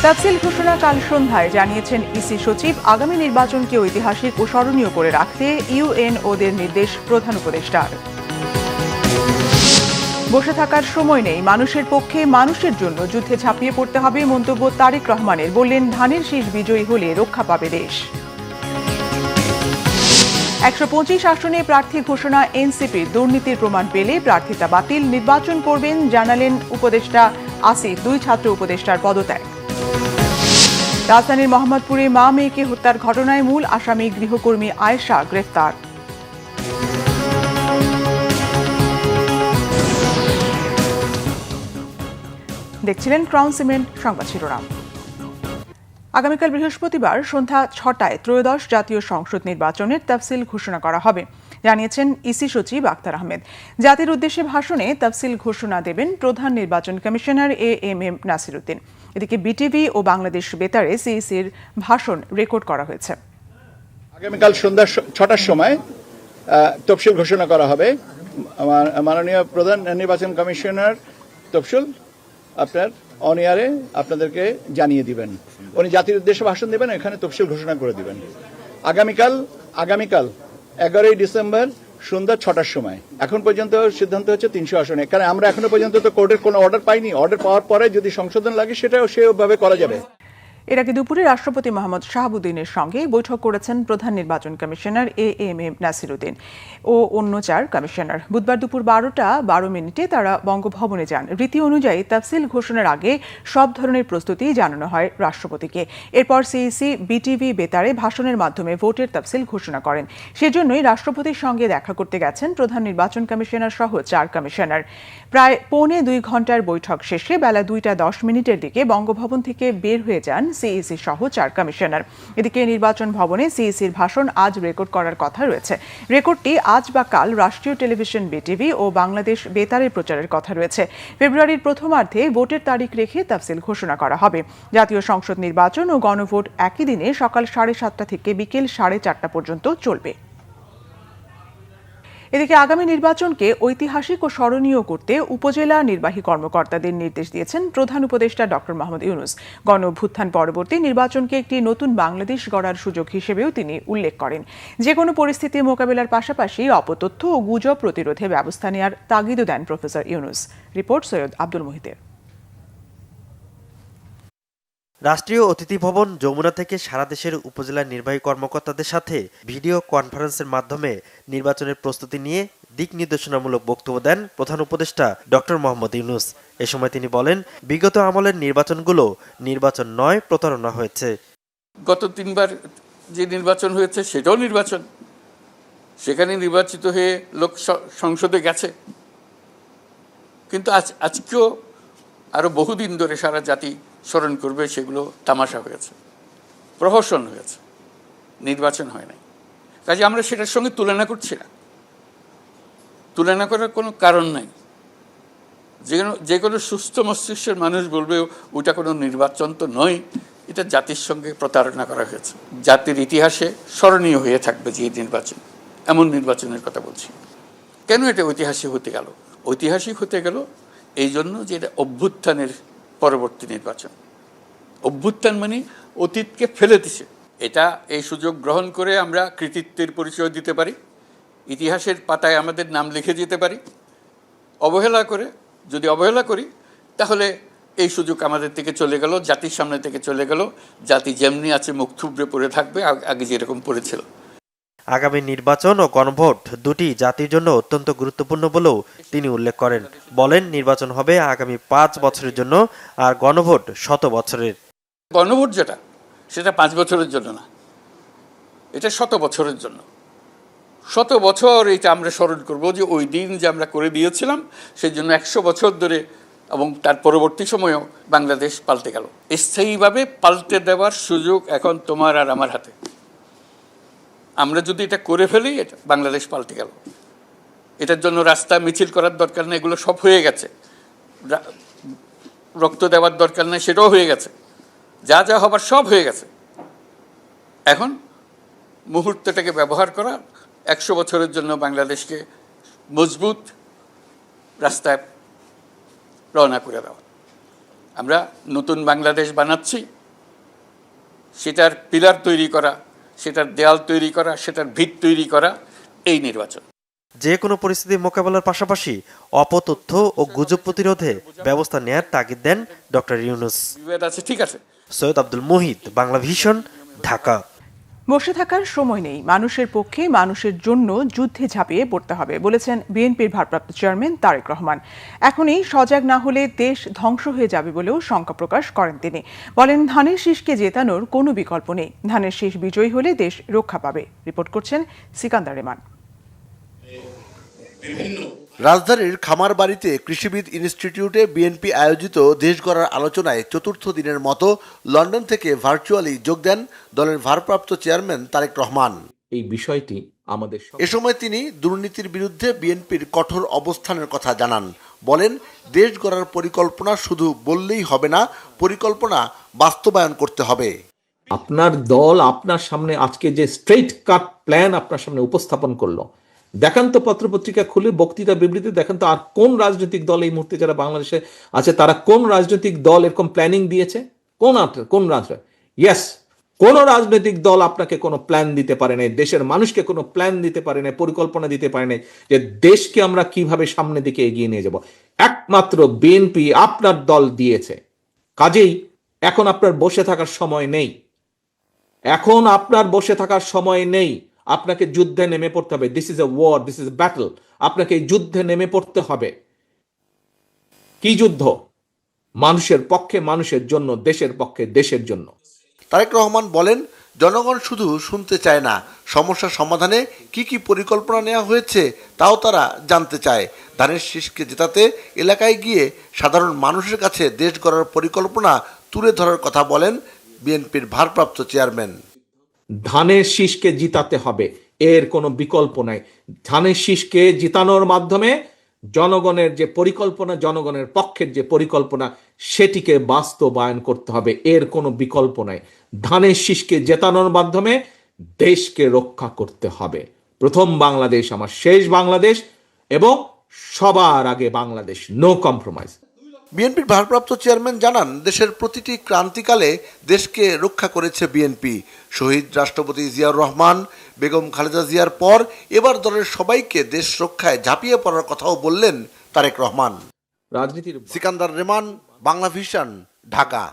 তাফসিল ঘোষণা কাল সন্ধ্যায় জানিয়েছেন ইসি সচিব, আগামী নির্বাচনকে ঐতিহাসিক ও স্মরণীয় করে রাখতে ইউএনওদের নির্দেশ প্রধান উপদেষ্টার। বসে থাকার সময় নেই, মানুষের পক্ষে মানুষের জন্য যুদ্ধে ঝাঁপিয়ে পড়তে হবে মন্তব্য তারেক রহমানের। বললেন, ধানের শীষ বিজয়ী হলে রক্ষা পাবে দেশ। ১২৫ আসনে প্রার্থী ঘোষণা এনসিপির, দুর্নীতির প্রমাণ পেলে প্রার্থিতা বাতিল, নির্বাচন করবেন জানালেন উপদেষ্টা আসিফ। 2 ছাত্র উপদেষ্টার পদত্যাগ। রাজধানীর মোহাম্মদপুরে মা মেয়েকে হত্যার ঘটনায় মূল আসামি গৃহকর্মী আয়েশা গ্রেফতার। দেখছিলেন ক্রাউন সিমেন্ট সংবাদ শিরোনাম। আগামীকাল বৃহস্পতিবার সন্ধ্যা 6টায় ত্রয়োদশ জাতীয় সংসদ নির্বাচনের তাফসিল ঘোষণা করা হবে, জানিয়েছেন ইসি সচিব আক্তার আহমেদ। জাতির উদ্দেশ্যে ভাষণে তাফসিল ঘোষণা দেবেন প্রধান নির্বাচন কমিশনার এএমএম নাসির উদ্দিন। এদিকে বিটিভি ও বাংলাদেশ বেতারে সিইসির ভাষণ রেকর্ড করা হয়েছে। আগামীকাল সন্ধ্যা 6টার সময় তফসিল ঘোষণা করা হবে। মাননীয় প্রধান নির্বাচন কমিশনার তফসিল আপনার অন এয়ারে আপনাদেরকে জানিয়ে দিবেন। উনি জাতির উদ্দেশ্যে ভাষণ দেবেন, এখানে তফসিল ঘোষণা করে দিবেন। আগামীকাল 11ই ডিসেম্বর সন্ধ্যা 6টার সময়। এখন পর্যন্ত সিদ্ধান্ত হচ্ছে 300 আসনে, কারণ আমরা এখনো পর্যন্ত তো কোর্টের কোনো অর্ডার পাইনি। অর্ডার পাওয়ার পরে যদি সংশোধন লাগে সেটাও সেভাবে করা যাবে। এর আগে দুপুরে রাষ্ট্রপতি মোহাম্মদ শাহাবুদ্দিনের সঙ্গে বৈঠক করেছেন প্রধান নির্বাচন কমিশনার এএমএম নাসির উদ্দিন ও অন্য 4 কমিশনার। বুধবার দুপুর 12টা 12 তারা বঙ্গভবনে যান। রীতি অনুযায়ী তাফসিল ঘোষণার আগে সব ধরনের প্রস্তুতি জানানো হয় রাষ্ট্রপতিকে। এরপর সিইসি বিটিভি বেতারে ভাষণের মাধ্যমে ভোটের তাফসিল ঘোষণা করেন। সেজন্যই রাষ্ট্রপতির সঙ্গে দেখা করতে গেছেন প্রধান নির্বাচন কমিশনার সহ 4 কমিশনার। প্রায় 2.25 ঘন্টার বৈঠক শেষে বেলা 2টা 10 দিকে বঙ্গভবন থেকে বের হয়ে যান সিইসি সহ 4 কমিশনার। এদিকে নির্বাচন ভবনে সিইসির ভাষণ আজ রেকর্ড করার কথা রয়েছে। রেকর্ডটি আজ বা কাল রাষ্ট্রীয় টেলিভিশন বিটিভি ও বাংলাদেশ বেতারে প্রচারের কথা রয়েছে। ফেব্রুয়ারির প্রথমার্ধে ভোটের তারিখ রেখে তাফসিল ঘোষণা করা হবে। জাতীয় সংসদ নির্বাচন ও গণভোট একই দিনে সকাল 7:30টা থেকে বিকেল 4:30টা পর্যন্ত চলবে। এদিকে আগামী নির্বাচনকে ঐতিহাসিক ও স্মরণীয় করতে উপজেলা নির্বাহী কর্মকর্তাদের নির্দেশ দিয়েছেন প্রধান উপদেষ্টা ডক্টর মোহাম্মদ ইউনূস। গণঅভ্যুত্থান পরবর্তী নির্বাচনকে একটি নতুন বাংলাদেশ গড়ার সুযোগ হিসেবেও তিনি উল্লেখ করেন। যে কোনো পরিস্থিতি মোকাবেলার পাশাপাশি অপতথ্য ও গুজব প্রতিরোধে ব্যবস্থা নেওয়ার তাগিদও দেন প্রফেসর ইউনূস। রিপোর্ট সৈয়দ আব্দুল মুহিতের। রাষ্ট্রীয় অতিথি ভবন যমুনা থেকে সারা দেশের উপজেলা নির্বাহী কর্মকর্তাদের সাথে ভিডিও কনফারেন্সের মাধ্যমে নির্বাচনের প্রস্তুতি নিয়ে দিক নির্দেশনামূলক বক্তব্য দেন প্রধান উপদেষ্টা ডক্টর মোহাম্মদ ইউনূস। এ সময় তিনি বলেন, বিগত আমলের নির্বাচনগুলো নির্বাচন নয়, প্রতারণা হয়েছে। গত 3বার যে নির্বাচন হয়েছে সেটাও নির্বাচন, সেখানে নির্বাচিত হয়ে লোক সংসদে গেছে, কিন্তু আজকেও আরো বহুদিন ধরে সারা জাতি স্মরণ করবে সেগুলো তামাশা হয়েছে, প্রহসন হয়েছে, নির্বাচন হয় নাই। কাজে আমরা সেটার সঙ্গে তুলনা করছি না, তুলনা করার কোনো কারণ নাই। যে কোনো সুস্থ মস্তিষ্কের মানুষ বলবে ওটা কোনো নির্বাচন তো নয়, এটা জাতির সঙ্গে প্রতারণা করা হয়েছে। জাতির ইতিহাসে স্মরণীয় হয়ে থাকবে যে নির্বাচন, এমন নির্বাচনের কথা বলছি। কেন এটা ঐতিহাসিক হতে গেল? ঐতিহাসিক হতে গেল এই জন্য যে এটা অভ্যুত্থানের পরবর্তী নির্বাচন। অভ্যুত্থান মানে অতীতকে ফেলে দিছে। এটা এই সুযোগ গ্রহণ করে আমরা কৃতিত্বের পরিচয় দিতে পারি, ইতিহাসের পাতায় আমাদের নাম লিখে যেতে পারি। যদি অবহেলা করি তাহলে এই সুযোগ আমাদের থেকে চলে গেল, জাতির সামনে থেকে চলে গেল। জাতি যেমনি আছে মুখ থুবড়ে পড়ে থাকবে, আগে যেরকম পড়েছিল। আগামী নির্বাচন ও গণভোট দুটি জাতির জন্য অত্যন্ত গুরুত্বপূর্ণ বলেও তিনি উল্লেখ করেন। বলেন, নির্বাচন হবে আগামী 5 বছরের জন্য, আর গণভোট 100 বছরের। গণভোট সেটা 5 বছরের জন্য না, এটা 100 বছরের জন্য। 100 বছর এটা আমরা স্মরণ করবো যে ওই দিন যে আমরা করে দিয়েছিলাম, সেই জন্য 100 বছর ধরে এবং তার পরবর্তী সময়েও বাংলাদেশ পাল্টে গেল। স্থায়ীভাবে পাল্টে দেওয়ার সুযোগ এখন তোমার আর আমার হাতে। আমরা যদি এটা করে ফেলি, এটা বাংলাদেশ পাল্টে গেল। এটার জন্য রাস্তা মিছিল করার দরকার নেই, এগুলো সব হয়ে গেছে। রক্ত দেওয়ার দরকার নেই, সেটাও হয়ে গেছে। যা যা হবার সব হয়ে গেছে। এখন মুহূর্তটাকে ব্যবহার করা, 100 বছরের জন্য বাংলাদেশকে মজবুত রাস্তায় রওনা করে দেওয়া। আমরা নতুন বাংলাদেশ বানাচ্ছি। সেটার পিলার তৈরি করা, সেটার দেয়াল তৈরি করা, সেটার ভিত তৈরি করা এই নির্বাচন। যে কোনো পরিস্থিতি মোকাবেলার পাশাপাশি অপতথ্য ও গুজব প্রতিরোধে ব্যবস্থা নেয়ার তাগিদ দেন ডক্টর ইউনূস। বিভেদ আছে, ঠিক আছে। সৈয়দ আব্দুল মুহিত, বাংলা ভিশন, ঢাকা। বসে থাকার সময় নেই, মানুষের পক্ষে মানুষের জন্য যুদ্ধে ঝাঁপিয়ে পড়তে হবে বলেছেন বিএনপির ভারপ্রাপ্ত চেয়ারম্যান তারেক রহমান। এখনই সজাগ না হলে দেশ ধ্বংস হয়ে যাবে বলেও শঙ্কা প্রকাশ করেন তিনি। বলেন, ধানের শীষকে জেতানোর কোনো বিকল্প নেই, ধানের শীষ বিজয়ী হলে দেশ রক্ষা পাবে। রিপোর্ট করছেন সিকান্দার রেমান। রাজধানীর খামারবাড়িতে কৃষিবিদ ইনস্টিটিউটে বিএনপি আয়োজিত দেশ গড়ার আলোচনায় চতুর্থ দিনের মতো লন্ডন থেকে ভার্চুয়ালি যোগ দেন দলের ভারপ্রাপ্ত চেয়ারম্যান তারেক রহমান। এই বিষয়টি আমাদের এ সময় তিনি দুর্নীতির বিরুদ্ধে বিএনপির কঠোর অবস্থানের কথা জানান। বলেন, দেশ গড়ার পরিকল্পনা শুধু বললেই হবে না, পরিকল্পনা বাস্তবায়ন করতে হবে। আপনার দল আপনার সামনে আজকে যে স্ট্রেইট কাট প্ল্যান আপনার সামনে উপস্থাপন করলো, দেখান তো পত্রপত্রিকা খুলে, বক্তৃতা বিবৃতি দেখান তো আর কোন রাজনৈতিক দল এই মুহূর্তে যারা বাংলাদেশে আছে তারা কোন রাজনৈতিক দল এরকম প্ল্যানিং দিয়েছে? কোন রাজনৈতিক? ইয়েস, কোন রাজনৈতিক দল আপনাকে কোনো প্ল্যান দিতে পারে নাই, দেশের মানুষকে কোনো প্ল্যান দিতে পারে নাই, পরিকল্পনা দিতে পারে নাই যে দেশকে আমরা কিভাবে সামনের দিকে এগিয়ে নিয়ে যাব। একমাত্র বিএনপি আপনার দল দিয়েছে। কাজেই এখন আপনার বসে থাকার সময় নেই, এখন আপনার বসে থাকার সময় নেই, আপনাকে যুদ্ধে নেমে পড়তে হবে। This is a war, this is a battle. আপনাকে এই যুদ্ধে নেমে পড়তে হবে। কি যুদ্ধ? মানুষের পক্ষে, মানুষের জন্য, দেশের পক্ষে, দেশের জন্য। তারেক রহমান বলেন, জনগণ শুধু শুনতে চায় না, সমস্যা সমাধানে কি কি পরিকল্পনা নেওয়া হয়েছে তাও তারা জানতে চায়। ধানের শীষকে জেতাতে এলাকায় গিয়ে সাধারণ মানুষের কাছে দেশ গড়ার পরিকল্পনা তুলে ধরার কথা বলেন বিএনপির ভারপ্রাপ্ত চেয়ারম্যান। ধানের শীষকে জিতাতে হবে, এর কোনো বিকল্প নাই। ধানের শীষকে জিতানোর মাধ্যমে জনগণের যে পরিকল্পনা, জনগণের পক্ষের যে পরিকল্পনা, সেটিকে বাস্তবায়ন করতে হবে, এর কোনো বিকল্প নাই। ধানের শীষকে জেতানোর মাধ্যমে দেশকে রক্ষা করতে হবে। প্রথম বাংলাদেশ আমার শেষ বাংলাদেশ, এবং সবার আগে বাংলাদেশ, নো কম্প্রোমাইজ। বিএনপির ভারপ্রাপ্ত চেয়ারম্যান জানান, দেশের প্রতিটি ক্রান্তিকালে দেশকে রক্ষা করেছে বিএনপি। শহীদ রাষ্ট্রপতি জিয়াউর রহমান, বেগম খালেদা জিয়ার পর এবার দলের সবাইকে দেশ রক্ষায় ঝাঁপিয়ে পড়ার কথাও বললেন তারেক রহমান। রাজনীতির সিকান্দার রেমান, বাংলা ভিশন, ঢাকা।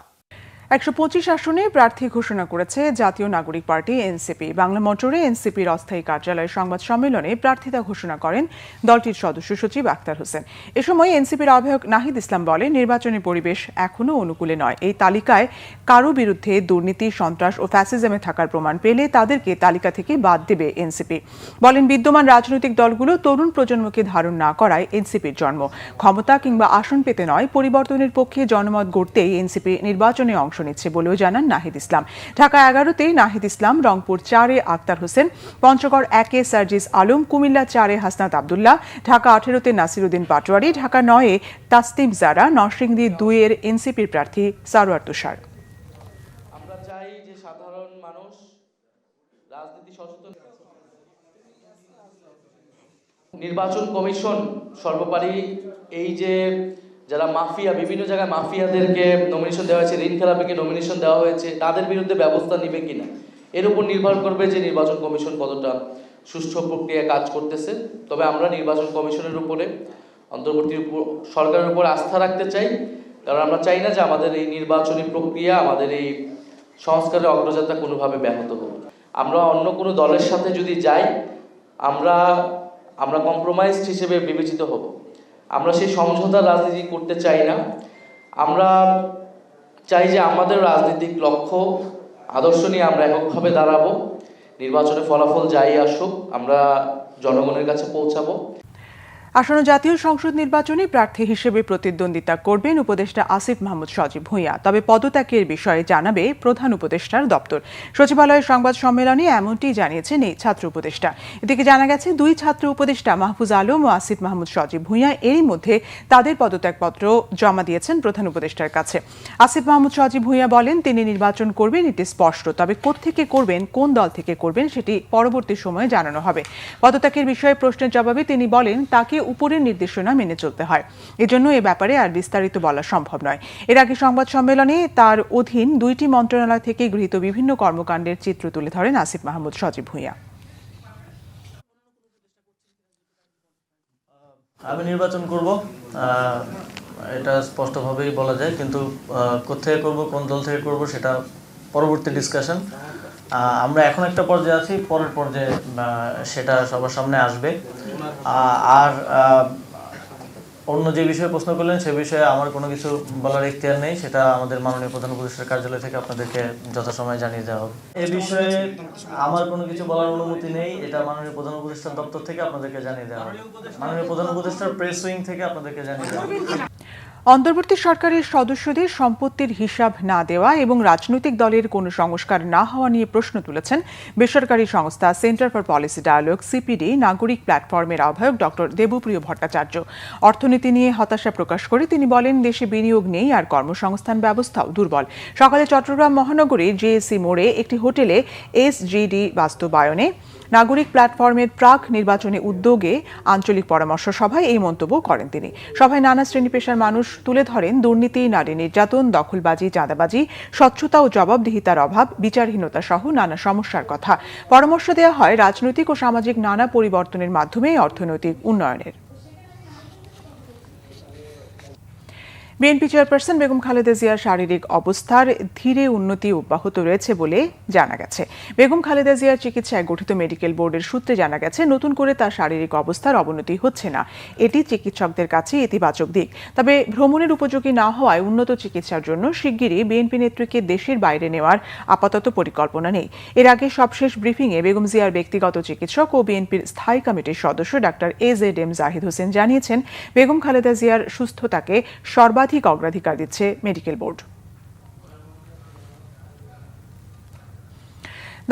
125 আসনে প্রার্থী ঘোষণা করেছে জাতীয় নাগরিক পার্টি এনসিপি। বাংলা মোটরে এনসিপির অস্থায়ী কার্যালয়ের সংবাদ সম্মেলনে প্রার্থিতা ঘোষণা করেন দলটির সদস্য সচিব আক্তার হোসেন। এ সময় এনসিপির আহ্বায়ক নাহিদ ইসলাম বলেন, নির্বাচনী পরিবেশ এখনও অনুকূলে নয়। এই তালিকায় কারো বিরুদ্ধে দুর্নীতি, সন্ত্রাস ও ফ্যাসিজমে থাকার প্রমাণ পেলে তাদেরকে তালিকা থেকে বাদ দেবে এনসিপি। বলেন, বিদ্যমান রাজনৈতিক দলগুলো তরুণ প্রজন্মকে ধারণ না করায় এনসিপির জন্ম। ক্ষমতা কিংবা আসন পেতে নয়, পরিবর্তনের পক্ষে জনমত গড়তেই এনসিপি নির্বাচনে অংশ নিচ্ছে বলেও জানান নাহিদ ইসলাম। ঢাকা 11-তে নাহিদ ইসলাম, রংপুর 4-এ আক্তার হোসেন, পঞ্চগড় 1-এ সার্জিস আলম, কুমিল্লা 4-এ হাসনাত আবদুল্লাহ, ঢাকা 18-তে নাসিরুদ্দিন পাটোয়ারি, ঢাকা 9-এ তাসনিম জারা, নরসিংদী 2-এর এনসিপির প্রার্থী সারোয়ার তুষার। আমরা চাই যে সাধারণ মানুষ রাজনীতি সচেতন। নির্বাচন কমিশন সর্বোপরি এই যে যারা মাফিয়া, বিভিন্ন জায়গায় মাফিয়াদেরকে নমিনেশন দেওয়া হয়েছে, ঋণ খেলাপিকে নমিনেশন দেওয়া হয়েছে, তাদের বিরুদ্ধে ব্যবস্থা নেবে কিনা, এর উপর নির্ভর করবে যে নির্বাচন কমিশন কতটা সুষ্ঠু প্রক্রিয়া কাজ করতেছে। তবে আমরা নির্বাচন কমিশনের উপরে, অন্তর্বর্তী সরকারের উপর আস্থা রাখতে চাই, কারণ আমরা চাই না যে আমাদের এই নির্বাচনী প্রক্রিয়া, আমাদের এই সংস্কারের অগ্রযাত্রা কোনোভাবে ব্যাহত হোক। আমরা অন্য কোনো দলের সাথে যদি যাই, আমরা কম্প্রোমাইজড হিসেবে বিবেচিত হব। আমরা সেই সমঝোতার রাজনীতি করতে চাই না। আমরা চাই যে আমাদের রাজনৈতিক লক্ষ্য, আদর্শ নিয়ে আমরা এককভাবে দাঁড়াবো। নির্বাচনে ফলাফল যাই আসুক, আমরা জনগণের কাছে পৌঁছাবো। আসন্ন জাতীয় সংসদ নির্বাচনে প্রার্থী হিসেবে প্রতিদ্বন্দ্বিতা করবেন উপদেষ্টা আসিফ মাহমুদ সজীব ভূঁইয়া। তবে পদত্যাগের বিষয়ে জানাবে প্রধান উপদেষ্টার দপ্তর। সচিবালয়ের সংবাদ সম্মেলনে এমনটি জানিয়েছেন এই ছাত্র উপদেষ্টা। এদিকে জানা গেছে, 2 ছাত্র উপদেষ্টা মাহফুজ আলম ও আসিফ মাহমুদ সজীব ভূঁইয়া এরই মধ্যে তাদের পদত্যাগপত্র জমা দিয়েছেন প্রধান উপদেষ্টার কাছে। আসিফ মাহমুদ সজীব ভূঁইয়া বলেন, তিনি নির্বাচন করবেন, এটি স্পষ্ট। তবে কোত্থেকে করবেন, কোন দল থেকে করবেন, সেটি পরবর্তী সময়ে জানানো হবে। পদত্যাগের বিষয়ে প্রশ্নের জবাবে তিনি বলেন, তাকে উপরের নির্দেশনা মেনে চলতে হয়। এজন্য এ ব্যাপারে আর বিস্তারিত বলা সম্ভব নয়। এর আগে সংবাদ সম্মেলনে তার অধীন 2টি মন্ত্রণালয় থেকে গৃহীত বিভিন্ন কর্মকাণ্ডের চিত্র তুলে ধরেন আসিফ মাহমুদ সজীব ভূঁইয়া। আমি নির্বাচন করব, এটা স্পষ্টভাবেই বলা যায়, কিন্তু কোথায় করব, কোন দল থেকে করব, সেটা পরবর্তী ডিসকাশন। আমরা এখন একটা পর্যায়ে আছি, পরের পর্যায়ে সেটা সবার সামনে আসবে। আর অন্য যে বিষয়ে প্রশ্ন করলেন সে বিষয়ে আমার কোনো কিছু বলার ইখতিয়ার নেই, সেটা আমাদের মাননীয় প্রধান উপদেষ্টার কার্যালয় থেকে আপনাদেরকে যথাসময়ে জানিয়ে দেওয়া হবে। এ বিষয়ে আমার কোনো কিছু বলার অনুমতি নেই, এটা মাননীয় প্রধান উপদেষ্টার দপ্তর থেকে আপনাদেরকে জানিয়ে দেওয়া হবে, মাননীয় প্রধান উপদেষ্টার প্রেস উইং থেকে আপনাদেরকে জানিয়ে দেওয়া হবে। অন্তর্বর্তী সরকারের সদস্যদের সম্পত্তির হিসাব না দেওয়া এবং রাজনৈতিক দলের কোনো সংস্কার না হওয়া নিয়ে প্রশ্ন তুলেছেন বেসরকারি সংস্থা centre for policy dialogue CPD নাগরিক প্ল্যাটফর্মের আহ্বায়ক ডক্টর দেবপ্রিয় ভট্টাচার্য। অর্থনীতি নিয়ে হতাশা প্রকাশ করে তিনি বলেন, দেশে বিনিয়োগ নেই আর কর্মসংস্থান ব্যবস্থাও দুর্বল। সকালে চট্টগ্রাম মহানগরীর জেএসসি মোড়ে একটি হোটেলে এসজিডি বাস্তবায়নে নাগরিক প্ল্যাটফর্মের প্রাক নির্বাচনী উদ্যোগে আঞ্চলিক পরামর্শ সভায় এই মন্তব্য করেন তিনি। সভায় নানা শ্রেণী পেশার মানুষ তুলে ধরেন দুর্নীতি, নারী নির্যাতন, দখলবাজি, চাঁদাবাজি, স্বচ্ছতা ও জবাবদিহিতার অভাব, বিচারহীনতা সহ নানা সমস্যার কথা। পরামর্শ দেওয়া হয় রাজনৈতিক ও সামাজিক নানা পরিবর্তনের মাধ্যমে অর্থনৈতিক উন্নয়নের। বিএনপি চেয়ারপারসন বেগম খালেদা জিয়ার শারীরিক অবস্থার ধীরে উন্নতি অব্যাহত রয়েছে বলে জানা গেছে। বেগম খালেদা জিয়ার চিকিৎসায় গঠিত মেডিকেল বোর্ডের সূত্রে জানা গেছে, নতুন করে তার শারীরিক অবস্থার অবনতি হচ্ছে না। এটি চিকিৎসকদের কাছে ইতিবাচক দিক। তবে ভ্রমণের উপযোগী না হওয়ায় উন্নত চিকিৎসার জন্য শিগগিরই বিএনপি নেত্রীকে দেশের বাইরে নেওয়ার আপাতত পরিকল্পনা নেই। এর আগে সবশেষ ব্রিফিংয়ে বেগম জিয়ার ব্যক্তিগত চিকিৎসক ও বিএনপির স্থায়ী কমিটির সদস্য ডাক্তার AZM জাহিদ হোসেন জানিয়েছেন, বেগম খালেদা জিয়ার সুস্থতাকে সর্বাধিক অগ্রাধিকার দিচ্ছে মেডিকেল বোর্ড।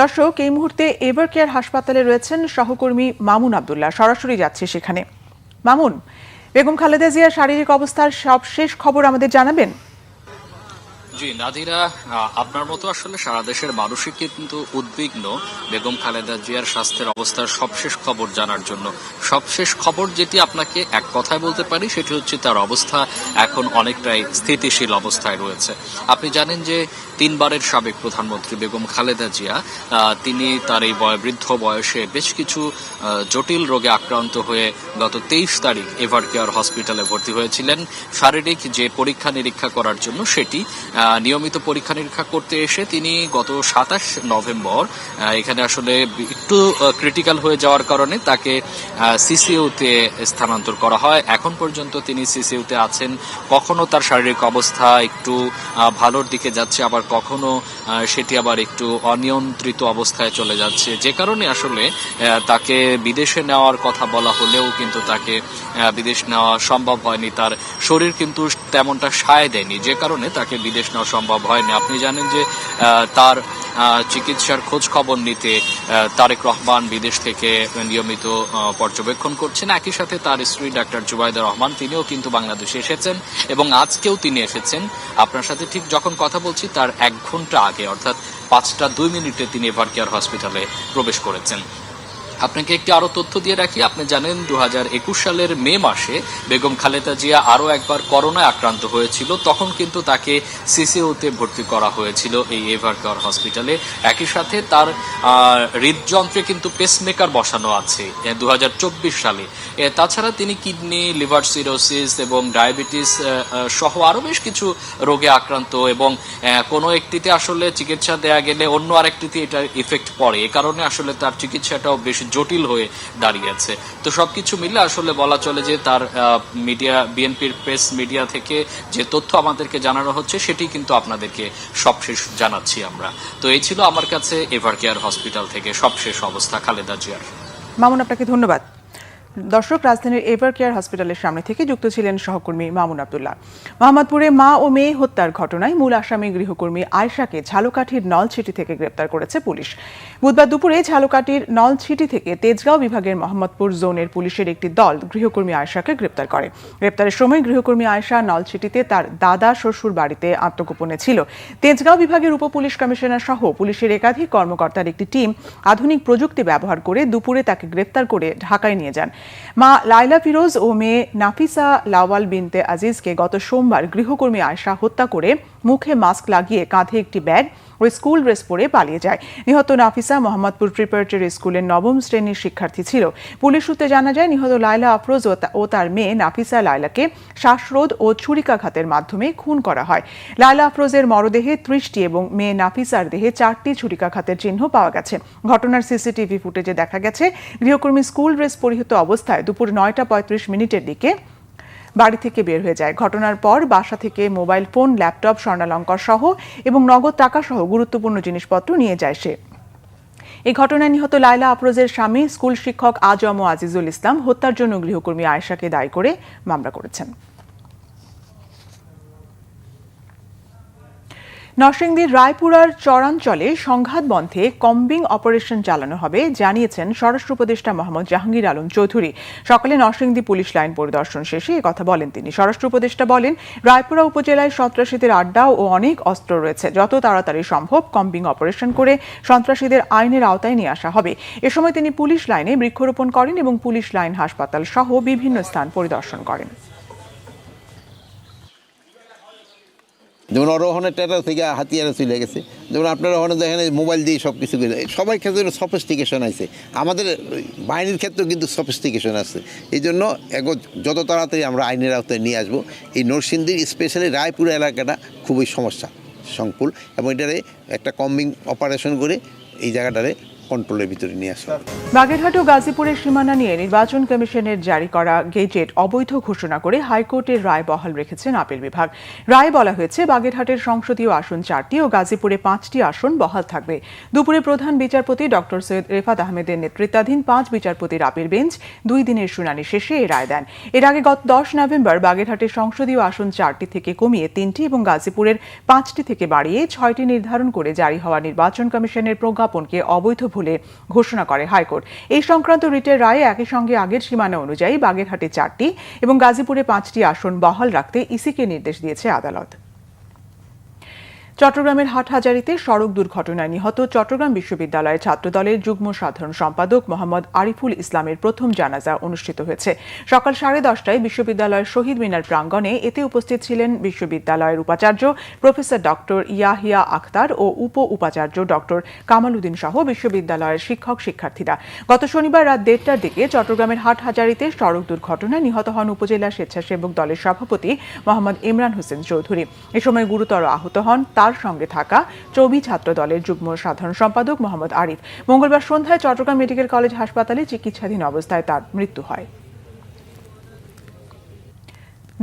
দর্শক, এই মুহূর্তে এভার কেয়ার হাসপাতালে রয়েছেন সহকর্মী মামুন আব্দুল্লাহ। সরাসরি যাচ্ছে সেখানে। মামুন, বেগম খালেদা জিয়ার শারীরিক অবস্থার সবশেষ খবর আমাদের জানাবেন। জি নাদিরা, আপনার মতো আসলে সারা দেশের মানুষই কিন্তু উদ্বিগ্ন বেগম খালেদা জিয়ার স্বাস্থ্যের অবস্থার সবশেষ খবর জানার জন্য। সবশেষ খবর যেটি আপনাকে এক কথায় বলতে পারি সেটি হচ্ছে তার অবস্থা এখন অনেকটাই স্থিতিশীল অবস্থায় রয়েছে। আপনি জানেন যে 3 বারের সাবেক প্রধানমন্ত্রী বেগম খালেদা জিয়া তিনি তার এই বৃদ্ধ বয়সে বেশ কিছু জটিল রোগে আক্রান্ত হয়ে গত 23 তারিখ এভার কেয়ার হসপিটালে ভর্তি হয়েছিলেন শারীরিক যে পরীক্ষা নিরীক্ষা করার জন্য। সেটি নিয়মিত পরীক্ষা নিরীক্ষা করতে এসে তিনি গত 27 নভেম্বর এখানে আসলে একটু ক্রিটিক্যাল হয়ে যাওয়ার কারণে তাকে সিসিইউতে স্থানান্তর করা হয়। এখন পর্যন্ত তিনি সিসিইউতে আছেন। কখনো তার শারীরিক অবস্থা একটু ভালোর দিকে যাচ্ছে, আবার কখনো সেটি আবার একটু অনিয়ন্ত্রিত অবস্থায় চলে যাচ্ছে, যে কারণে আসলে তাকে বিদেশে নেওয়ার কথা বলা হলেও কিন্তু তাকে বিদেশ নেওয়া সম্ভব হয়নি। তার শরীর কিন্তু তেমনটা সায় দেয়নি, যে কারণে তাকে বিদেশ নেওয়া সম্ভব হয়নি। আপনি জানেন যে তার চিকিৎসার খোঁজ খবর নিতে তারেক রহমান বিদেশ থেকে নিয়মিত পর্যবেক্ষণ করছেন। একই সাথে তার স্ত্রী ডাক্তার জুবাইদা রহমান তিনিও কিন্তু বাংলাদেশে এসেছেন এবং আজকেও তিনি এসেছেন। আপনার সাথে ঠিক যখন কথা বলছি তার 1 ঘন্টা আগে, অর্থাৎ 5টা 2 মিনিটে তিনি এভার কেয়ার হসপিটালে প্রবেশ করেছেন। আপনাকে একটি আরো তথ্য দিয়ে রাখি, আপনি জানেন 2021 সালের মে মাসে বেগম খালেদা জিয়া আরো একবার করোনায় আক্রান্ত হয়েছিল। তখন কিন্তু তাকে সিসিইউতে ভর্তি করা হয়েছিল এই এভার কেয়ার হসপিটালে। একই সাথে তার হৃদযন্ত্রে কিন্তু পেসমেকার বসানো আছে 2024 সালে। তাছাড়া তিনি কিডনি, লিভার সিরোসিস এবং ডায়াবেটিস সহ আরো বেশ কিছু রোগে আক্রান্ত এবং কোনো একটিতে আসলে চিকিৎসা দেয়া গেলে অন্য আরেকটিতে এটার ইফেক্ট পড়ে। এ কারণে আসলে তার চিকিৎসাটাও বেশ জটিল হয়ে দাঁড়িয়েছে। তো সবকিছু মিলে আসলে বলা চলে যে তার মিডিয়া, বিএনপির প্রেস মিডিয়া থেকে যে তথ্য আমাদেরকে জানানো হচ্ছে সেটি কিন্তু আপনাদেরকে সবশেষ জানাচ্ছি আমরা। তো এই ছিল আমার কাছে এভার কেয়ার হসপিটাল থেকে সবশেষ অবস্থা খালেদা জিয়ার। মামুন, আপনাকে ধন্যবাদ। দর্শক, রাজধানীর এভার কেয়ার হসপিটালের সামনে থেকে যুক্ত ছিলেন সহকর্মী মামুন আব্দুল্লাহ। মোহাম্মদপুরে মা ও মেয়ে হত্যার ঘটনায় মূল আসামি গৃহকর্মী আয়েশাকে ঝালকাঠির নলছিটি থেকে গ্রেপ্তার করেছে পুলিশ। বুধবার দুপুরে ঝালকাঠির নলছিটি থেকে তেজগাঁও বিভাগের মোহাম্মদপুর জোনের পুলিশের একটি দল গৃহকর্মী আয়েশাকে গ্রেপ্তার করে। গ্রেপ্তারের সময় গৃহকর্মী আয়েশা নলছিটিতে তার দাদা শ্বশুর বাড়িতে আত্মগোপনে ছিল। তেজগাঁও বিভাগের উপ পুলিশ কমিশনার সহ পুলিশের একাধিক কর্মকর্তার একটি টিম আধুনিক প্রযুক্তি ব্যবহার করে দুপুরে তাকে গ্রেপ্তার করে ঢাকায় নিয়ে যান। মা লাইলা ফিরোজ ও মেয়ে নাফিসা লাওয়াল বিনতে আজিজকে গত সোমবার গৃহকর্মী আয়েশা হত্যা করে মুখে মাস্ক লাগিয়ে কাঁধে একটি ব্যাগ ও স্কুল ড্রেস পরে পালিয়ে যায়। নিহত নাফিসা মোহাম্মদপুর প্রিপারেটরি স্কুলের 9ম শ্রেণীর শিক্ষার্থী ছিল। পুলিশ সূত্রে জানা যায়, নিহত লাইলা আফরোজ ও তার মেয়ে নাফিসা লাইলাকে শ্বাসরোধ ও ছুরিকাঘাতের মাধ্যমে খুন করা হয়। লাইলা আফরোজের মরদেহে 30টি এবং মেয়ে নাফিসার দেহে 4টি ছুরিকাঘাতের চিহ্ন পাওয়া গেছে। ঘটনার সিসিটিভি ফুটেজে দেখা গেছে গৃহকর্মী স্কুল ড্রেস পরিহিত অবস্থায় দুপুর 9:35 দিকে বাড়ি থেকে বের হয়ে যায়। ঘটনার পর বাসা থেকে মোবাইল ফোন, ল্যাপটপ, স্বর্ণালঙ্কার সহ এবং নগদ টাকা সহ গুরুত্বপূর্ণ জিনিসপত্র নিয়ে যায় সে। এই ঘটনায় নিহত লাইলা আফরোজের স্বামী স্কুল শিক্ষক আজম ও আজিজুল ইসলাম হত্যার জন্য গৃহকর্মী আয়েশাকে দায়ী করে মামলা করেছেন। নরসিংদীর রায়পুরার চরাঞ্চলে সংঘাত বন্ধে কম্বিং অপারেশন চালানো হবে জানিয়েছেন স্বরাষ্ট্র উপদেষ্টা মোহাম্মদ জাহাঙ্গীর আলম চৌধুরী। সকালে নরসিংদী পুলিশ লাইন পরিদর্শন শেষে কথা বলেন তিনি। স্বরাষ্ট্র উপদেষ্টা বলেন, রায়পুরা উপজেলায় সন্ত্রাসীদের আড্ডা ও অনেক অস্ত্র রয়েছে। যত তাড়াতাড়ি সম্ভব কম্বিং অপারেশন করে সন্ত্রাসীদের আইনের আওতায় নিয়ে আসা হবে। এ সময় তিনি পুলিশ লাইনে বৃক্ষরোপণ করেন এবং পুলিশ লাইন, হাসপাতাল সহ বিভিন্ন স্থান পরিদর্শন করেন। যেমন ওখানে টেটার থেকে হাতিয়ারে চলে গেছে, যেমন আপনারা ওখানে দেখেন মোবাইল দিয়ে সব কিছু সবাই ক্ষেত্রে সফিস্টিকেশন আছে, আমাদের বাহিনীর ক্ষেত্রেও কিন্তু সফিস্টিকেশন আছে। এই জন্য যত তাড়াতাড়ি আমরা আইনের আওতায় নিয়ে আসবো। এই নরসিংদীর স্পেশালি রায়পুরা এলাকাটা খুবই সমস্যা সংকুল, এবং এটারে একটা কম্বিং অপারেশন করে এই জায়গাটারে কন্ট্রোলের ভিতরে নিয়ে আসা। বাগেরহাট ও গাজীপুরের সীমানা নিয়ে নির্বাচন কমিশনের জারি করা গেজেট অবৈধ ঘোষণা করে হাইকোর্টের রায় বহাল রেখেছেন আপিল বিভাগ। রায়ে বলা হয়েছে, বাগেরহাটের সংসদীয় আসন 4টি ও গাজীপুরে 5টি আসন বহাল থাকবে। দুপুরে প্রধান বিচারপতি ডক্টর সৈয়দ রেফাত আহমেদের নেতৃত্বাধীন 5 বিচারপতির আপিল বেঞ্চ 2 দিনের শুনানি শেষে এই রায় দেন। এর আগে গত 10 নভেম্বর বাগেরহাটের সংসদীয় আসন 4টি থেকে কমিয়ে 3টি এবং গাজীপুরের 5টি থেকে বাড়িয়ে 6টি নির্ধারণ করে জারি হওয়া নির্বাচন কমিশনের প্রজ্ঞাপনকে অবৈধ বলে ঘোষণা করে হাইকোর্ট। এই সংক্রান্ত রিটের রায়ে একই সঙ্গে আগের সীমানা অনুযায়ী বাগেরহাটে 4টি এবং গাজীপুরে 5টি আসন বহাল রাখতে ইসিকে নির্দেশ দিয়েছে আদালত। চট্টগ্রামের হাটহাজারীতে সড়ক দুর্ঘটনায় নিহত চট্টগ্রাম বিশ্ববিদ্যালয়ের ছাত্রদলের যুগ্ম সাধারণ সম্পাদক মোহাম্মদ আরিফুল ইসলামের প্রথম জানাজা অনুষ্ঠিত হয়েছে। সকাল 10:30টায় বিশ্ববিদ্যালয়ের শহীদ মিনার প্রাঙ্গণে এতে উপস্থিত ছিলেন বিশ্ববিদ্যালয়ের উপাচার্য প্রফেসর ডক্টর ইয়াহিয়া আখতার ও উপ উপাচার্য ডক্টর কামাল উদ্দিন সহ বিশ্ববিদ্যালয়ের শিক্ষক শিক্ষার্থীরা। গত শনিবার রাত 1:30টার দিকে চট্টগ্রামের হাটহাজারীতে সড়ক দুর্ঘটনায় নিহত হন উপজেলা স্বেচ্ছাসেবক দলের সভাপতি মোহাম্মদ ইমরান হোসেন চৌধুরী। এ সময় গুরুতর আহত হন তার সঙ্গে থাকা চবি ছাত্র দলের যুগ্ম সাধারণ সম্পাদক মোহাম্মদ আরিফ। মঙ্গলবার সন্ধ্যায় চট্টগ্রাম মেডিকেল কলেজ হাসপাতালে চিকিৎসাধীন অবস্থায় তার মৃত্যু হয়।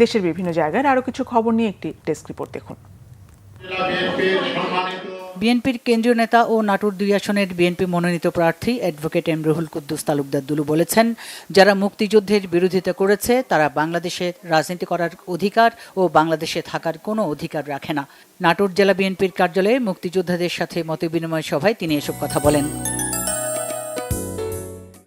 দেশের বিভিন্ন জায়গার আরো কিছু খবর নিয়ে একটি ডেস্ক রিপোর্ট দেখুন। বিএনপির কেন্দ্রীয় নেতা ও নাটোর 2 আসনের বিএনপি মনোনীত প্রার্থী অ্যাডভোকেট এম রুহুল কুদ্দুস তালুকদার দুলু বলেছেন, যারা মুক্তিযুদ্ধের বিরোধিতা করেছে তারা বাংলাদেশে রাজনীতি করার অধিকার ও বাংলাদেশে থাকার কোনো অধিকার রাখে না। নাটোর জেলা বিএনপির কার্যালয়ে মুক্তিযোদ্ধাদের সাথে মতবিনিময় সভায় তিনি এসব কথা বলেন।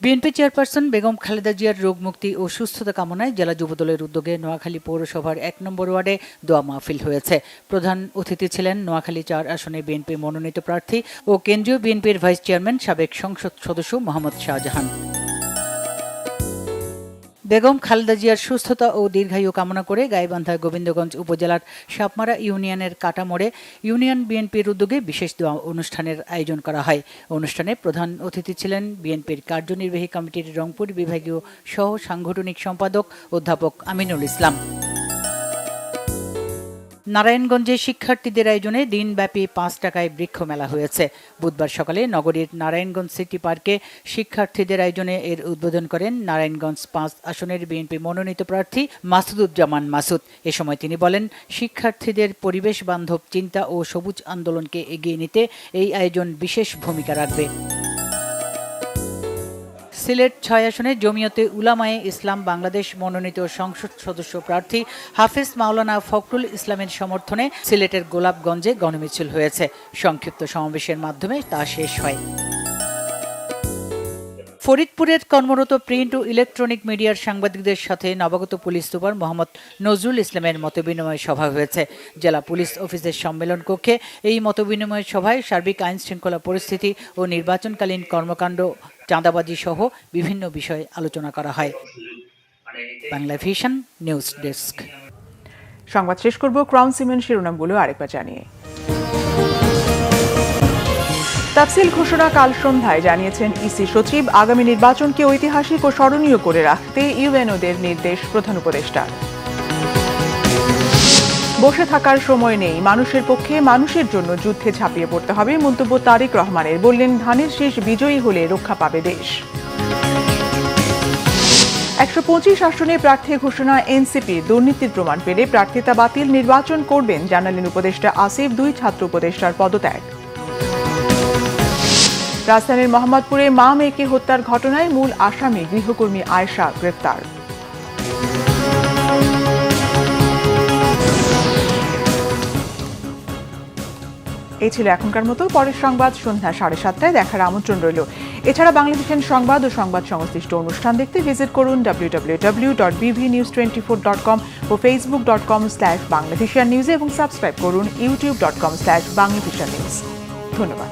বিএনপি চেয়ারপারসন বেগম খালেদা জিয়ার রোগ মুক্তি ও সুস্থতা কামনায় জেলা যুবদলের উদ্যোগে নোয়াখালী পৌরসভার 1 নম্বর ওয়ার্ডে দোয়া মাহফিল হয়েছে। প্রধান অতিথি ছিলেন নোয়াখালী 4 আসনে বিএনপি মনোনীত প্রার্থী ও কেন্দ্রীয় বিএনপির ভাইস চেয়ারম্যান সাবেক সংসদ সদস্য মোহাম্মদ শাহজাহান। বেগম খালেদা জিয়ার সুস্থতা ও দীর্ঘায়ু কামনা করে গাইবান্ধা গোবিন্দগঞ্জ উপজেলার সাপমারা ইউনিয়নের কাটামোড়ে ইউনিয়ন বিএনপির উদ্যোগে বিশেষ দোয়া অনুষ্ঠানের আয়োজন করা হয়। অনুষ্ঠানে প্রধান অতিথি ছিলেন বিএনপির কার্যনির্বাহী কমিটির রংপুর বিভাগীয় সহ সাংগঠনিক সম্পাদক অধ্যাপক আমিনুল ইসলাম। নারায়ণগঞ্জে শিক্ষার্থীদের আয়োজনে দিনব্যাপী 5 টাকায় বৃক্ষ মেলা হয়েছে। বুধবার সকালে নগরীর নারায়ণগঞ্জ সিটি পার্কে শিক্ষার্থীদের আয়োজনে এর উদ্বোধন করেন নারায়ণগঞ্জ 5 আসনের বিএনপি মনোনীত প্রার্থী মাসুদুজ্জামান মাসুদ। এ সময় তিনি বলেন, শিক্ষার্থীদের পরিবেশ বান্ধব চিন্তা ও সবুজ আন্দোলনকে এগিয়ে নিতে এই আয়োজন বিশেষ ভূমিকা রাখবে। সিলেট 6 আসনে জমিয়তে উলামায়ে ইসলাম বাংলাদেশ মনোনীত সংসদ সদস্য প্রার্থী হাফেজ মাওলানা ফখরুল ইসলামের সমর্থনে সিলেটের গোলাপগঞ্জে গণমিছিল হয়েছে। সংক্ষিপ্ত সমাবেশের মাধ্যমে তা শেষ হয়। ফরিদপুরের কর্মরত প্রিন্ট ও ইলেকট্রনিক মিডিয়ার সাংবাদিকদের সাথে নবাগত পুলিশ সুপার মোহাম্মদ নজরুল ইসলামের মতবিনিময় সভা হয়েছে। জেলা পুলিশ অফিসের সম্মেলন কক্ষে এই মতবিনিময় সভায় সার্বিক আইন শৃঙ্খলা পরিস্থিতি ও নির্বাচনকালীন কর্মকাণ্ড, চাঁদাবাজি সহ বিভিন্ন বিষয়ে আলোচনা করা হয়। Bangla vision news desk. সংবাদ শেষ করব ক্রাউন সিমেন্ট শিরোনামগুলো আরেকবার জানিয়ে। তাফসিল ঘোষণা কাল সন্ধ্যায়, জানিয়েছেন ইসি সচিব। আগামী নির্বাচনকে ঐতিহাসিক ও স্মরণীয় করে রাখতে ইউএনওদের নির্দেশ প্রধান উপদেষ্টার। বসে থাকার সময় নেই, মানুষের পক্ষে মানুষের জন্য যুদ্ধে ঝাঁপিয়ে পড়তে হবে, মন্তব্য তারেক রহমানের। বললেন, ধানের শীষ বিজয়ী হলে রক্ষা পাবে দেশ। 125 আসনে প্রার্থী ঘোষণা এনসিপি। দুর্নীতির প্রমাণ পেলে প্রার্থিতা বাতিল, নির্বাচন করবেন, জানালেন উপদেষ্টা আসিফ। 2 ছাত্র উপদেষ্টার পদত্যাগ। রাজধানীর মোহাম্মদপুরে মা মেয়েকে হত্যার ঘটনায় মূল আসামি গৃহকর্মী আয়েশা গ্রেফতার। এই ছিল এখনকার মতো। পরের সংবাদ সন্ধ্যা 7:30টায় দেখার আমন্ত্রণ রইল। এছাড়া বাংলাদেশের সংবাদ ও সংবাদ সংশ্লিষ্ট অনুষ্ঠান দেখতে ভিজিট করুন www.bvnews24.com ও facebook.com/bangladeshi news এবং সাবস্ক্রাইব করুন youtube.com/bangladeshi news। ধন্যবাদ।